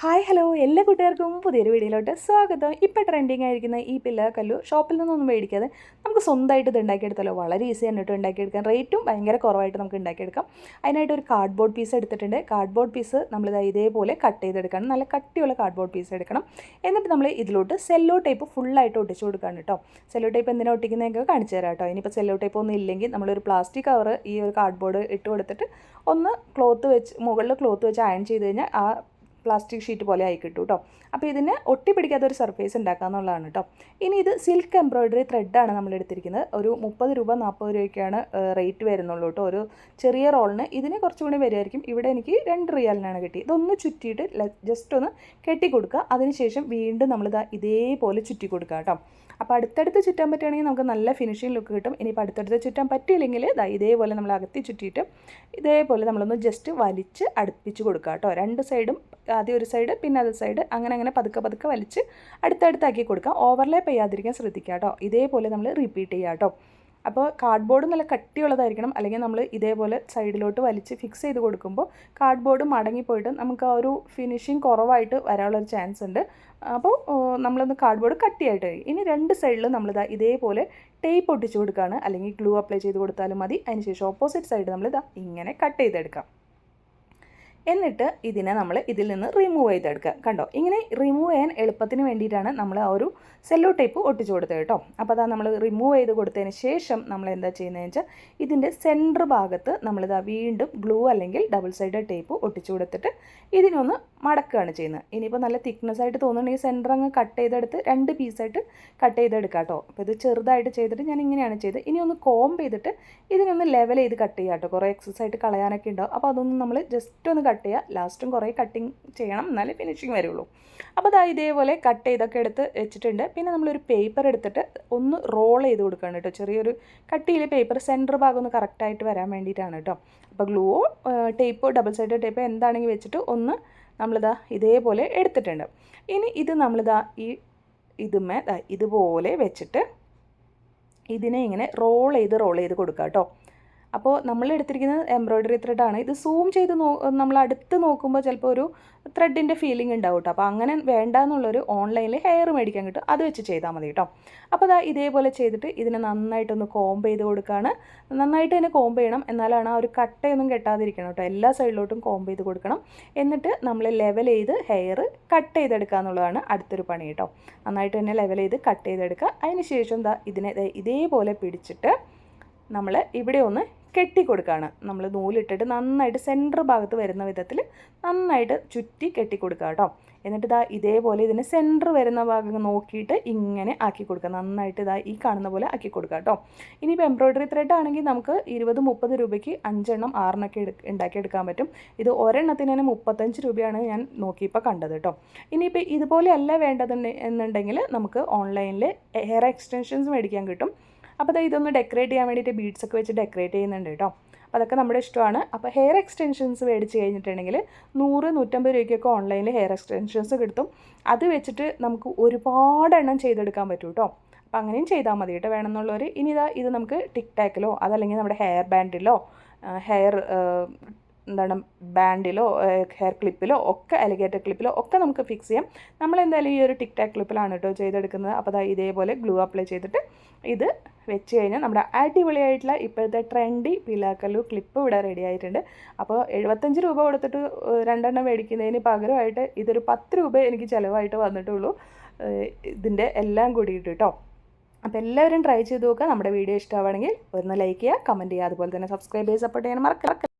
Hi hello എല്ലാ കൂട്ടുകാർക്കും പുതിയൊരു വീഡിയോയിലോട്ട് സ്വാഗതം. ഇപ്പോൾ ട്രെൻഡിങ് ആയിരിക്കുന്ന ഈ പില്ല കല്ലു ഷോപ്പിൽ നിന്നൊന്നും മേടിക്കാതെ നമുക്ക് സ്വന്തമായിട്ട് ഇത് ഉണ്ടാക്കിയെടുത്തല്ലോ. വളരെ ഈസി ആണ് കേട്ടോ ഉണ്ടാക്കിയെടുക്കാൻ. റേറ്റും ഭയങ്കര കുറവായിട്ട് നമുക്ക് ഉണ്ടാക്കിയെടുക്കാം. അതിനായിട്ട് ഒരു കാർഡ്ബോർഡ് പീസ് എടുത്തിട്ടുണ്ട്. കാർഡ്ബോർഡ് പീസ് നമ്മൾ ഇതേപോലെ കട്ട് ചെയ്തെടുക്കണം. നല്ല കട്ടിയുള്ള കാർഡ്ബോർഡ് പീസ് എടുക്കണം. എന്നിട്ട് നമ്മൾ ഇതിലോട്ട് സെല്ലോ ടേപ്പ് ഫുള്ളായിട്ട് ഒട്ടിച്ചു കൊടുക്കണം കേട്ടോ. സെല്ലോ ടേപ്പ് എന്തിനാണ് ഒട്ടിക്കുന്നതൊക്കെ കാണിച്ചു തരാം കേട്ടോ. ഇനിയിപ്പോൾ സെല്ലോ ടേപ്പ് ഒന്നും ഇല്ലെങ്കിൽ നമ്മളൊരു പ്ലാസ്റ്റിക് കവർ ഈ ഒരു കാർഡ്ബോർഡ് ഇട്ട് കൊടുത്തിട്ട് ഒന്ന് ക്ലോത്ത് വെച്ച് മുകളിൽ ക്ലോത്ത് വെച്ച് അയൺ ചെയ്ത് കഴിഞ്ഞാൽ ആ പ്ലാസ്റ്റിക് ഷീറ്റ് പോലെ ആയി കിട്ടും കേട്ടോ. അപ്പോൾ ഇതിന് ഒട്ടി പിടിക്കാത്തൊരു സർഫേസ് ഉണ്ടാക്കുക എന്നുള്ളതാണ് കേട്ടോ. ഇനി ഇത് സിൽക്ക് എംബ്രോയ്ഡറി ത്രെഡാണ് നമ്മൾ എടുത്തിരിക്കുന്നത്. ഒരു 30 രൂപ 40 രൂപയ്ക്കാണ് റേറ്റ് വരുന്നുള്ളൂ കേട്ടോ. ഒരു ചെറിയ റോളിന് ഇതിന് കുറച്ചുകൂടി വരുമായിരിക്കും. ഇവിടെ എനിക്ക് 2 റിയാലിനാണ് കിട്ടി. ഇതൊന്ന് ചുറ്റിയിട്ട് ജസ്റ്റ് ഒന്ന് കെട്ടി കൊടുക്കുക. അതിനുശേഷം വീണ്ടും നമ്മളിതാ ഇതേപോലെ ചുറ്റി കൊടുക്കുക കേട്ടോ. അപ്പോൾ അടുത്തടുത്ത് ചുറ്റാൻ പറ്റുകയാണെങ്കിൽ നമുക്ക് നല്ല ഫിനിഷിംഗ് ലുക്ക് കിട്ടും. ഇനിയിപ്പോൾ അടുത്തടുത്ത് ചുറ്റാൻ പറ്റിയില്ലെങ്കിൽ ഇതേപോലെ നമ്മൾ അകത്തി ചുറ്റിയിട്ട് ഇതേപോലെ നമ്മളൊന്ന് ജസ്റ്റ് വലിച്ച് അടുപ്പിച്ച് കൊടുക്കുക കേട്ടോ. 2 സൈഡും ആദ്യം ഒരു സൈഡ് പിന്നെ അത് സൈഡ് അങ്ങനെ പതുക്കെ വലിച്ച് അടുത്തടുത്താക്കി കൊടുക്കാം. ഓവർലാപ്പ് ചെയ്യാതിരിക്കാൻ ശ്രദ്ധിക്കുക കേട്ടോ. ഇതേപോലെ നമ്മൾ റിപ്പീറ്റ് ചെയ്യുക കേട്ടോ. അപ്പോൾ കാർഡ്ബോർഡ് നല്ല കട്ടിയുള്ളതായിരിക്കണം. അല്ലെങ്കിൽ നമ്മൾ ഇതേപോലെ സൈഡിലോട്ട് വലിച്ച് ഫിക്സ് ചെയ്ത് കൊടുക്കുമ്പോൾ കാർഡ്ബോർഡ് മടങ്ങിപ്പോയിട്ട് നമുക്ക് ആ ഒരു ഫിനിഷിങ് കുറവായിട്ട് വരാനുള്ളൊരു ചാൻസ് ഉണ്ട്. അപ്പോൾ നമ്മളൊന്ന് കാർഡ്ബോർഡ് കട്ടിയായിട്ട് ഇനി 2 സൈഡിലും നമ്മളിതാ ഇതേപോലെ ടേപ്പ് ഒട്ടിച്ച് കൊടുക്കുകയാണ്. അല്ലെങ്കിൽ ഗ്ലൂ അപ്ലൈ ചെയ്ത് കൊടുത്താലും മതി. അതിനുശേഷം ഓപ്പോസിറ്റ് സൈഡ് നമ്മളിതാ ഇങ്ങനെ കട്ട് ചെയ്തെടുക്കാം. എന്നിട്ട് ഇതിനെ നമ്മൾ ഇതിൽ നിന്ന് റിമൂവ് ചെയ്തെടുക്കുക. കണ്ടോ, ഇങ്ങനെ റിമൂവ് ചെയ്യാൻ എളുപ്പത്തിന് വേണ്ടിയിട്ടാണ് നമ്മൾ ആ ഒരു സെല്ലോ ടേപ്പ് ഒട്ടിച്ചു കൊടുത്തത് കേട്ടോ. അപ്പോൾ അതാ നമ്മൾ റിമൂവ് ചെയ്ത് കൊടുത്തതിന് ശേഷം നമ്മൾ എന്താ ചെയ്യുന്നതെന്ന് വെച്ചാൽ ഇതിൻ്റെ സെൻറ്റർ ഭാഗത്ത് നമ്മളിതാ വീണ്ടും ഗ്ലൂ അല്ലെങ്കിൽ ഡബിൾ സൈഡ് ടേപ്പ് ഒട്ടിച്ചു കൊടുത്തിട്ട് ഇതിനൊന്ന് മടക്കുകയാണ് ചെയ്യുന്നത്. ഇനിയിപ്പോൾ നല്ല തിക്നെസ് ആയിട്ട് തോന്നുന്നുണ്ടെങ്കിൽ സെൻറ്റർ അങ്ങ് കട്ട് ചെയ്തെടുത്ത് 2 പീസായിട്ട് കട്ട് ചെയ്തെടുക്കുക കേട്ടോ. അപ്പോൾ ഇത് ചെറുതായിട്ട് ചെയ്തിട്ട് ഞാൻ ഇങ്ങനെയാണ് ചെയ്തത്. ഇനി ഒന്ന് കോംബ് ചെയ്തിട്ട് ഇതിനൊന്ന് ലെവൽ ചെയ്ത് കട്ട് ചെയ്യുക കേട്ടോ. കുറേ എക്സസൈസ് ആയിട്ട് കളയാനൊക്കെ ഉണ്ടാവും. അപ്പോൾ അതൊന്നും നമ്മൾ ജസ്റ്റ് ഒന്ന് കട്ട് ചെയ്യുക. ലാസ്റ്റും കുറേ കട്ടിങ് ചെയ്യണം, എന്നാലേ ഫിനിഷിങ് വരുള്ളൂ. അപ്പോൾ അതാ ഇതേപോലെ കട്ട് ചെയ്തൊക്കെ എടുത്ത് വെച്ചിട്ടുണ്ട്. പിന്നെ നമ്മളൊരു പേപ്പർ എടുത്തിട്ട് ഒന്ന് റോൾ ചെയ്ത് കൊടുക്കുകയാണ് കേട്ടോ. ചെറിയൊരു കട്ടിയിൽ പേപ്പർ സെൻറ്റർ ഭാഗം ഒന്ന് കറക്റ്റായിട്ട് വരാൻ വേണ്ടിയിട്ടാണ് കേട്ടോ. അപ്പോൾ ഗ്ലൂവോ ടേപ്പോ ഡബിൾ സൈഡ് ടേപ്പോ എന്താണെങ്കിൽ വെച്ചിട്ട് ഒന്ന് നമ്മളിതാ ഇതേപോലെ എടുത്തിട്ടുണ്ട്. ഇനി ഇത് നമ്മളിതാ ഇതുമേ ഇതുപോലെ വെച്ചിട്ട് ഇതിനെ ഇങ്ങനെ റോൾ ചെയ്ത് കൊടുക്കുക കേട്ടോ. അപ്പോൾ നമ്മൾ എടുത്തിരിക്കുന്നത് എംബ്രോയ്ഡറി ത്രെഡാണ്. ഇത് സൂം ചെയ്ത് നമ്മൾ അടുത്ത് നോക്കുമ്പോൾ ചിലപ്പോൾ ഒരു ത്രെഡിൻ്റെ ഫീലിംഗ് ഉണ്ടാവും കേട്ടോ. അപ്പോൾ അങ്ങനെ വേണ്ടാന്നുള്ളൊരു ഓൺലൈനിൽ ഹെയർ മേടിക്കാൻ കിട്ടും, അത് വെച്ച് ചെയ്താൽ മതി കേട്ടോ. അപ്പോൾ അതാ ഇതേപോലെ ചെയ്തിട്ട് ഇതിനെ നന്നായിട്ടൊന്ന് കോംബ് ചെയ്ത് കൊടുക്കുകയാണ്. നന്നായിട്ട് തന്നെ കോംബ് ചെയ്യണം, എന്നാലാണ് ആ ഒരു കട്ടയൊന്നും കെട്ടാതിരിക്കണം കേട്ടോ. എല്ലാ സൈഡിലോട്ടും കോംബ് ചെയ്ത് കൊടുക്കണം. എന്നിട്ട് നമ്മൾ ലെവൽ ചെയ്ത് ഹെയർ കട്ട് ചെയ്തെടുക്കുക എന്നുള്ളതാണ് അടുത്തൊരു പണി കേട്ടോ. നന്നായിട്ട് തന്നെ ലെവൽ ചെയ്ത് കട്ട് ചെയ്തെടുക്കുക. അതിന് ശേഷം ഇതിനെ ഇതേപോലെ പിടിച്ചിട്ട് നമ്മൾ ഇവിടെ ഒന്ന് കെട്ടിക്കൊടുക്കുകയാണ്. നമ്മൾ നൂലിട്ടിട്ട് നന്നായിട്ട് സെൻറ്റർ ഭാഗത്ത് വരുന്ന വിധത്തിൽ നന്നായിട്ട് ചുറ്റി കെട്ടിക്കൊടുക്കുക കേട്ടോ. എന്നിട്ട് ഇതേപോലെ ഇതിന് സെൻറ്റർ വരുന്ന ഭാഗം നോക്കിയിട്ട് ഇങ്ങനെ ആക്കി കൊടുക്കുക. നന്നായിട്ട് ഈ കാണുന്ന പോലെ ആക്കി കൊടുക്കുക കേട്ടോ. ഇനിയിപ്പോൾ എംബ്രോയ്ഡറി ത്രെഡ് ആണെങ്കിൽ നമുക്ക് 20-30 രൂപയ്ക്ക് 5 എണ്ണം 6 എണ്ണമൊക്കെ ഉണ്ടാക്കിയെടുക്കാൻ പറ്റും. ഇത് ഒരെണ്ണത്തിന് തന്നെ 35 രൂപയാണ് ഞാൻ നോക്കിയപ്പോൾ കണ്ടത് കേട്ടോ. ഇനിയിപ്പോൾ ഇതുപോലെ അല്ല എന്നുണ്ടെങ്കിൽ നമുക്ക് ഓൺലൈനിൽ ഹെയർ എക്സ്റ്റൻഷൻസ് മേടിക്കാൻ കിട്ടും. അപ്പോൾ ഇതൊന്ന് ഡെക്കറേറ്റ് ചെയ്യാൻ വേണ്ടിയിട്ട് ബീഡ്സൊക്കെ വെച്ച് ഡെക്കറേറ്റ് ചെയ്യുന്നുണ്ട് കേട്ടോ. അപ്പോൾ അതൊക്കെ നമ്മുടെ ഇഷ്ടമാണ്. അപ്പോൾ ഹെയർ എക്സ്റ്റൻഷൻസ് മേടിച്ച് കഴിഞ്ഞിട്ടുണ്ടെങ്കിൽ 100-150 രൂപയ്ക്കൊക്കെ ഓൺലൈനിൽ ഹെയർ എക്സ്റ്റൻഷൻസ് കിട്ടും. അത് വെച്ചിട്ട് നമുക്ക് ഒരുപാട് എണ്ണം ചെയ്തെടുക്കാൻ പറ്റും കേട്ടോ. അപ്പോൾ അങ്ങനെയും ചെയ്താൽ മതി കേട്ടോ വേണമെന്നുള്ളവർ. ഇനി ഇത് നമുക്ക് ടിക് ടാക്കിലോ അതല്ലെങ്കിൽ നമ്മുടെ ഹെയർ ബാൻഡിലോ ഹെയർ ബാൻഡിലോ ഹെയർ ക്ലിപ്പിലോ ഒക്കെ അലിഗേറ്റർ ക്ലിപ്പിലോ ഒക്കെ നമുക്ക് ഫിക്സ് ചെയ്യാം. നമ്മളെന്തായാലും ഈ ഒരു ടിക് ടാക്ക് ക്ലിപ്പിലാണ് കേട്ടോ ചെയ്തെടുക്കുന്നത്. അപ്പോൾ ഇതേപോലെ ഗ്ലൂ അപ്ലൈ ചെയ്തിട്ട് ഇത് വെച്ച് കഴിഞ്ഞാൽ നമ്മുടെ അടിപൊളിയായിട്ടുള്ള ഇപ്പോഴത്തെ ട്രെൻഡി പിലാക്കല്ലു ക്ലിപ്പ് ഇവിടെ റെഡി ആയിട്ടുണ്ട്. അപ്പോൾ 75 രൂപ കൊടുത്തിട്ട് 2 എണ്ണം മേടിക്കുന്നതിന് പകരമായിട്ട് ഇതൊരു 10 രൂപ എനിക്ക് ചിലവായിട്ട് വന്നിട്ടുള്ളൂ ഇതിൻ്റെ എല്ലാം കൂടിയിട്ട് കേട്ടോ. അപ്പോൾ എല്ലാവരും ട്രൈ ചെയ്ത് നോക്കുക. നമ്മുടെ വീഡിയോ ഇഷ്ടമാണെങ്കിൽ ഒന്ന് ലൈക്ക് ചെയ്യുക, കമൻറ്റ് ചെയ്യുക, അതുപോലെ തന്നെ സബ്സ്ക്രൈബ് ചെയ്ത് സപ്പോർട്ട് ചെയ്യാൻ മറക്കരുത്.